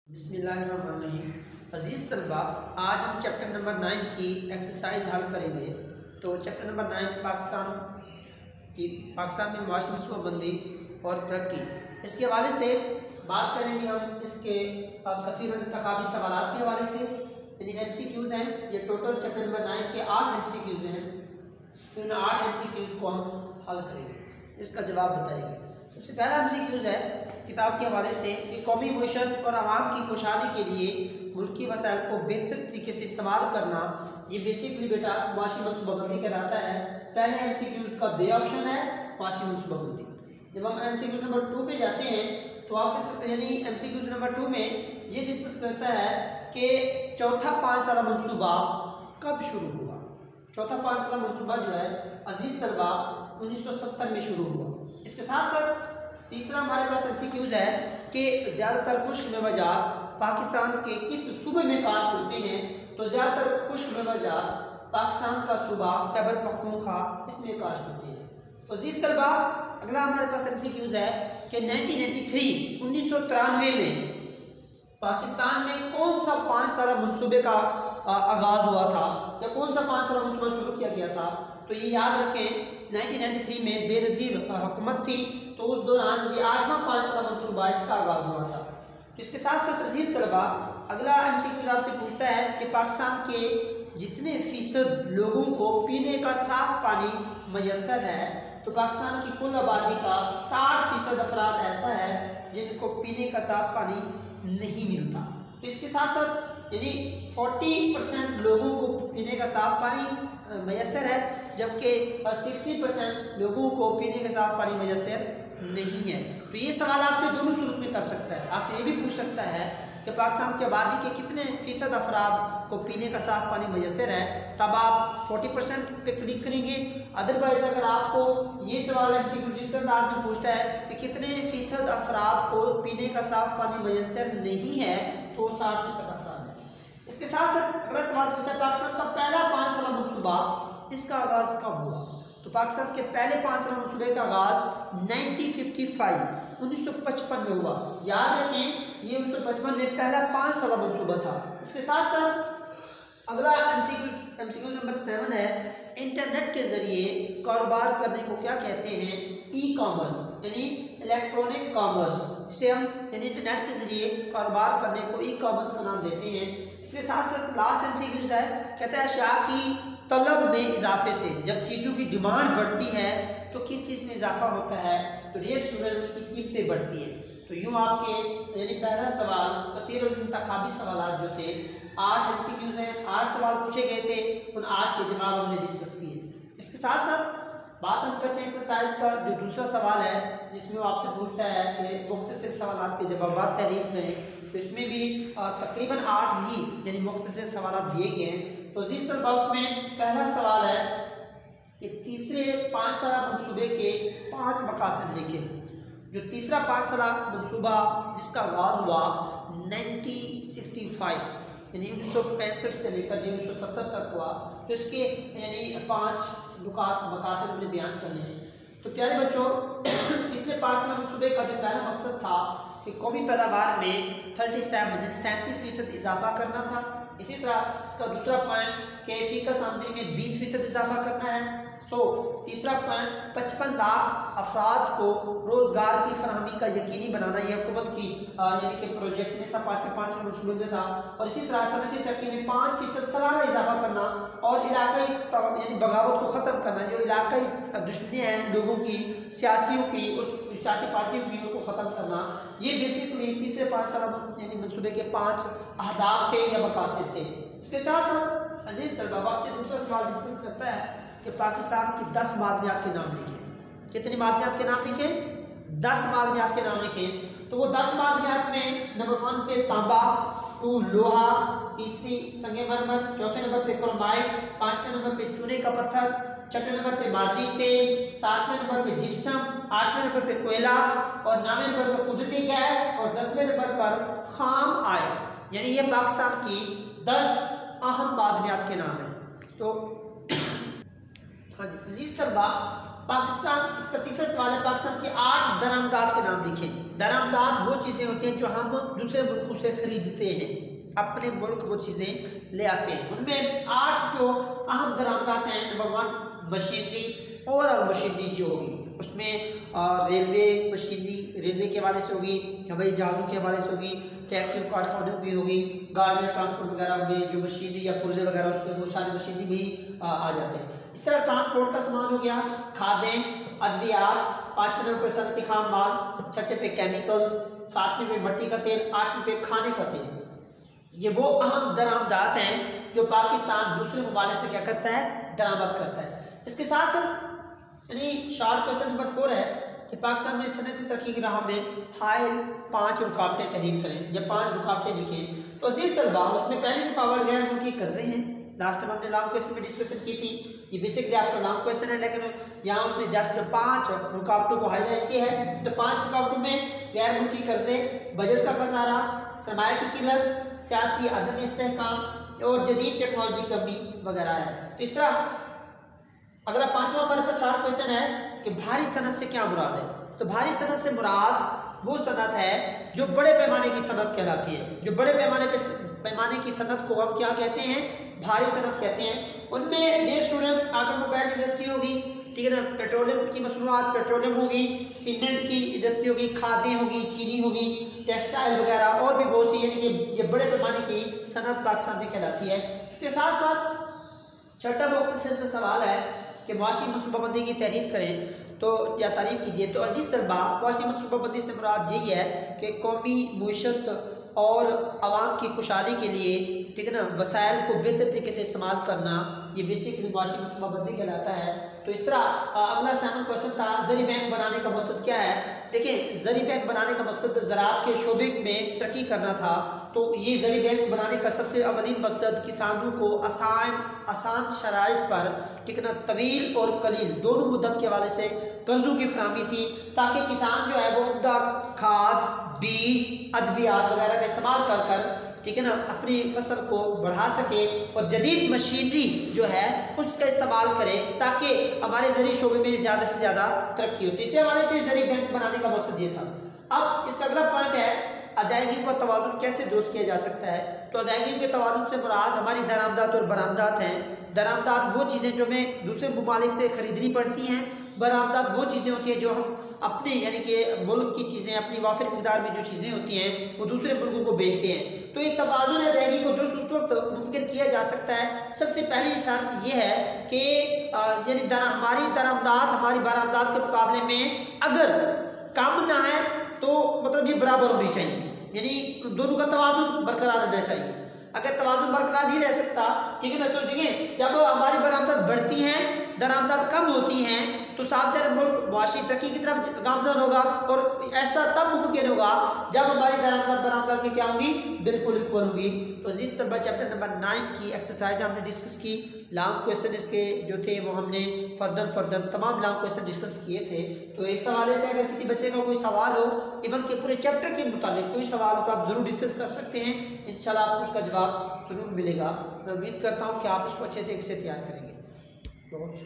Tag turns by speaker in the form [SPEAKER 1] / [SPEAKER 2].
[SPEAKER 1] बिस्मिल्लाहिर्रहमानिर्रहीम। अज़ीज़ तलबा, आज हम चैप्टर नंबर 9 की एक्सरसाइज हल करेंगे। तो चैप्टर नंबर 9 पाकिस्तान में मुआशी मनसूबाबंदी और तरक्की, इसके हवाले से बात करेंगे। हम इसके कसीर इंतखाबी सवालात के हवाले से, यानी MCQs हैं। ये टोटल चैप्टर नंबर 9 के 8 MCQs हैं। तो इन 8 MCQs को हम हल करेंगे, इसका जवाब बताएंगे। सबसे पहला MCQs है किताब के हवाले से कि कौमी मईशत और आवाम की खुशहाली के लिए मुल्की वसाइल को बेहतर तरीके से इस्तेमाल करना, ये बेसिकली बेटा मुआशी मनसूबाबंदी कहलाता है। पहले MCQs का बे ऑप्शन है मुआशी मनसूबाबंदी। जब हम MCQs नंबर 2 पे जाते हैं तो आपसे यानी MCQs नंबर 2 में ये डिस्कस करता है कि चौथा 5 साला मनसूबा कब शुरू हुआ। चौथा 5 साला मनसूबा जो है अजीज़ तलबा 1970 में शुरू हुआ। इसके साथ साथ तीसरा हमारे पास MCQs है कि ज़्यादातर खुश्क मेवाजात पाकिस्तान के किस सूबे में काश्त होते हैं। तो ज़्यादातर खुश्क मेवाजात पाकिस्तान का सूबा खैबर पख्तूनख्वा इसमें काश्त होते हैं। तो अज़ीज़ तलबा, अगला हमारे पास MCQs है कि 1993 में पाकिस्तान में कौन सा 5 साला मनसूबे का आगाज़ हुआ था, या कौन सा 5 साला मनसूबा शुरू किया गया था। तो ये याद रखें, 1993 में बेनज़ीर हुकूमत थी, तो उस दौरान ये 8वां 5 साला मनसूबा इसका आगाज़ हुआ था। तो इसके साथ साथ अज़ीज़ तलबा, अगला MCQ आपसे पूछता है कि पाकिस्तान के जितने फ़ीसद लोगों को पीने का साफ़ पानी मैसर है, तो पाकिस्तान की कुल आबादी का 60% अफराद ऐसा है जिनको पीने का साफ़ पानी नहीं मिलता। तो इसके साथ साथ यानी 40% लोगों को पीने का साफ़ पानी मैसर है, जबकि 60% लोगों को पीने का साफ़ पानी मैसर नहीं है। तो ये सवाल आपसे दोनों सूरत में कर सकता है। आपसे ये भी पूछ सकता है कि पाकिस्तान की आबादी के कितने फ़ीसद अफराद को पीने का साफ़ पानी मैसर है, तब आप 40% पे क्लिक करेंगे। अदरवाइज़ अगर आपको ये सवाल MCQ जिस अंदाज में पूछता है कि कितने फ़ीसद अफराद को पीने का साफ़ पानी मैसर नहीं है, तो 60% अफराद है। इसके साथ साथ अगला सवाल पूछता है पाकिस्तान का पहला 5 साला मनसूबा इसका आगाज़ कब हुआ। तो पाकिस्तान के पहले 5 साला मनसूबे का आगाज़ 1955 में हुआ। याद रखें, ये 1955 में पहला 5 साला मनसूबा था। इसके साथ साथ अगला MCQ नंबर 7 है, इंटरनेट के ज़रिए कारोबार करने को क्या कहते हैं। ई-कॉमर्स यानी इलेक्ट्रॉनिक कॉमर्स, जिसे हम यानी इंटरनेट के ज़रिए कारोबार करने को ई-कॉमर्स का नाम देते हैं। इसके साथ साथ लास्ट MCQ है, कहता है अशिया की तलब में इजाफे से जब चीज़ों की डिमांड बढ़ती है तो किस चीज़ में इजाफा होता है। तो डियर स्टूडेंट, उसकी कीमतें बढ़ती हैं। तो यूँ आपके यानी पहला सवाल कसीर इंतखाबी सवाल जो थे 8 MCQs हैं, 8 सवाल पूछे गए थे, उन 8 के जवाब हमने डिस्कस किए। इसके साथ साथ बात हम करते हैं एक्सरसाइज का जो दूसरा सवाल है, जिसमें वो आपसे पूछता है कि मुख्तसर सवाल के जवाब तहरीर करें। तो इसमें भी तकरीबन 8 ही यानी मुख्तसर सवाल दिए गए हैं। तो इस तरह में पहला सवाल है कि तीसरे 5 साला मनसूबे के 5 मकासद लिखें। जो तीसरा 5 साला मनसूबा जिसका आगाज़ हुआ 1965 यानी 1965 से लेकर 1970 तक हुआ, तो इसके यानी 5 मकासद में बयान करने हैं। तो प्यारे बच्चों, तीसरे 5 साला मनसूबे का जो पहला मकसद था कि कौमी पैदावार में 37% इजाफा करना था। इसी तरह इसका दूसरा पॉइंट कि फीकस आमदनी में 20% इजाफा करना है। तीसरा पॉइंट 55 लाख अफराद को रोज़गार की फराहमी का यकीनी बनाना, यह हुकूमत की यानी कि प्रोजेक्ट में था, 5 साल मनसूबे में था। और इसी तरह सनती तरक्की में 5% सालाना इजाफा करना और इलाकाई यानी बगावत को ख़त्म करना। जो इलाकाई दुश्मनियाँ हैं लोगों की, सियासियों की, उस सियासी पार्टियों की, उनको ख़त्म करना, ये बेसिकली तीसरे 5 साल यानी मनसूबे के 5 अहदाफ थे या मकासद थे। इसके साथ साथ अजीज़ तलबा, आपसे दूसरा सवाल डिस्कस करता है कि पाकिस्तान की 10 मादनियात के नाम लिखें। कितनी मादनियात के नाम लिखें? 10 मादनियात के नाम लिखें। तो वो 10 मादनियात में नंबर 1 पे तांबा, 2 लोहा, तीसरी संगे मरमर, चौथे नंबर पे क्रोमाइट, 5वें नंबर पे चूने का पत्थर, 6वें नंबर पे मादनी तेल, 7वें नंबर पे जिप्सम, 8वें नंबर पे कोयला और 9वें नंबर पर कुदरती गैस और 10वें नंबर पर खाम आयल। यानी ये पाकिस्तान की 10 अहम मादनियात के नाम हैं। तो हाँ जी अजीज़ तलबा, पाकिस्तान, इसका तीसरा सवाल है, पाकिस्तान के 8 दरामदात के नाम लिखें। दरामदात वो चीज़ें होती हैं जो हम दूसरे मुल्कों से खरीदते हैं, अपने मुल्क वो चीज़ें ले आते हैं। उनमें 8 जो अहम दरामदात हैं, नंबर 1 मशीनरी, ओवरऑल मशीनरी जो होगी उसमें रेलवे मशीनरी, रेलवे के हवाले से होगी, हवाई जहाज़ों के हवाले से होगी, फैक्ट्री कारखानों की होगी, गाड़ियाँ ट्रांसपोर्ट वगैरह में जो मशीनरी या पुर्जे वगैरह उसमें वो सारी मशीनरी भी आ जाते हैं। इस तरह ट्रांसपोर्ट का सामान हो गया, खादें, अद्वियात, 5वें नंबर पर सनती खाम माल, 6वें पे केमिकल्स, 7वें पे मिट्टी का तेल, 8वें पे खाने का तेल। ये वो अहम दरामदात हैं जो पाकिस्तान दूसरे ममालिक से क्या करता है, दरामद करता है। इसके साथ साथ यानी शॉर्ट क्वेश्चन नंबर 4 है कि पाकिस्तान में सनती तरक्की की राह में हायल 5 रुकावटें तहरीर करें या 5 रुकावटें लिखें। तो अजीज तलबा, उसमें पहली रुकावट गैर मुल्की कर्जे हैं। लास्ट टाइम हमने लॉन्ग क्वेश्चन में डिस्कशन की थी, ये बेसिकली आपका लॉन्ग क्वेश्चन है, लेकिन यहाँ उसने जस्ट 5 रुकावटों को हाईलाइट किया है। तो 5 रुकावटों में गैर मुल्की कर्जे, बजट का खसारा, सरमाया की किल्लत, सियासी अदम इस्तेहकाम और जदीद टेक्नोलॉजी की कमी वगैरह है। तो इस तरह अगला 5वां हमारे पास शॉर्ट क्वेश्चन है कि भारी सनत से क्या मुराद है। तो भारी सनत से मुराद वो सनत है जो बड़े पैमाने की सनत कहलाती है। जो बड़े पैमाने की सनत को हम क्या कहते हैं, भारी सनत कहते हैं। उनमें डेढ़ स्टूडेंट ऑटोमोबाइल इंडस्ट्री होगी, ठीक है ना, पेट्रोलियम की मसनूआत, पेट्रोलियम होगी, सीमेंट की इंडस्ट्री होगी, खादें होगी, चीनी होगी, टेक्सटाइल वगैरह और भी बहुत सी, यानी कि ये बड़े पैमाने की सनत पाकिस्तान में कहलाती है। इसके साथ साथ छठा मुख्तसर से सवाल है कि मुआशी मनसूबाबंदी की तहरीर करें तो या तारीफ कीजिए। तो अजीज तलबा, मुआशी मनसूबाबंदी से मुराद यही है कि कौमी मुईशत और आवाम की खुशहाली के लिए, ठीक है ना, वसाइल को बेहतर तरीके से इस्तेमाल करना, ये बेसिकली मुआशी मनसूबाबंदी कहलाता है। तो इस तरह अगला 7वां क्वेश्चन था, ज़री बैंक बनाने का मकसद क्या है। देखिए, ज़री बैंक बनाने का मकसद ज़राअत के शोबे में तरक्की करना था। तो ये ज़री बैंक बनाने का सबसे अवलीन मकसद किसानों को आसान शराइत पर, ठीक है ना, तवील और कलील दोनों मुद्दत के हवाले से कर्ज़ों की फराहमी थी, ताकि किसान जो है वो उम्दा खाद, बीज, अद्वियात वगैरह का इस्तेमाल कर, ठीक है ना, अपनी फसल को बढ़ा सके और जदीद मशीनरी जो है उसका इस्तेमाल करें ताकि हमारे ज़री शोबे में ज़्यादा से ज़्यादा तरक्की हो। इसी हवाले से ज़री बैंक बनाने का मकसद ये था। अब इसका अगला पॉइंट है, अदायगी का तवाज़ुन कैसे दुरुस्त किया जा सकता है। तो अदायगी के तवाज़ुन से मुराद हमारी दरामदात और बरामदात हैं। दरामदात वो चीज़ें जो हमें दूसरे ममालिक से ख़रीदनी पड़ती हैं, बरामदात वो चीज़ें होती हैं जो हम अपने यानी कि मुल्क की चीज़ें, अपनी वाफिर मिकदार में जो चीज़ें होती हैं वो दूसरे मुल्कों को बेचते हैं। तो ये तवाज़ुन अदायगी को दुरुस्त उस वक्त मुमकिन किया जा सकता है, सबसे पहली शर्त ये है कि यानी हमारी दरामदात हमारी बरामदात के मुकाबले में अगर कम ना है तो मतलब ये बराबर होनी चाहिए, यानी दोनों का तवाज़ुन बरकरार रहना चाहिए। अगर तवाज़ुन बरकरार नहीं रह सकता, ठीक है ना, तो देखिए जब हमारी बरामदात बढ़ती हैं, दरामदात कम होती हैं, तो साफ ज़ाहिर मुल्क मुआशी तरक्की की तरफ गामज़न होगा। और ऐसा तब मुमकिन होगा जब हमारी दरामदात बरामदात की क्या होंगी, बिल्कुल इक्वल होगी। तो अजीज़ तलबा, चैप्टर नंबर 9 की एक्सरसाइज हमने डिस्कस की। लॉन्ग क्वेश्चन इसके जो थे वो हमने फर्दर तमाम लॉन्ग क्वेश्चन डिस्कस किए थे। तो इस हवाले से अगर किसी बच्चे का कोई सवाल हो, इवन के पूरे चैप्टर के मुतालिक कोई सवाल हो तो आप ज़रूर डिस्कस कर सकते हैं। इंशाल्लाह आपको उसका जवाब ज़रूर मिलेगा। मैं उम्मीद करता हूँ कि आप इसको अच्छे तरीके से तैयार करेंगे। बहुत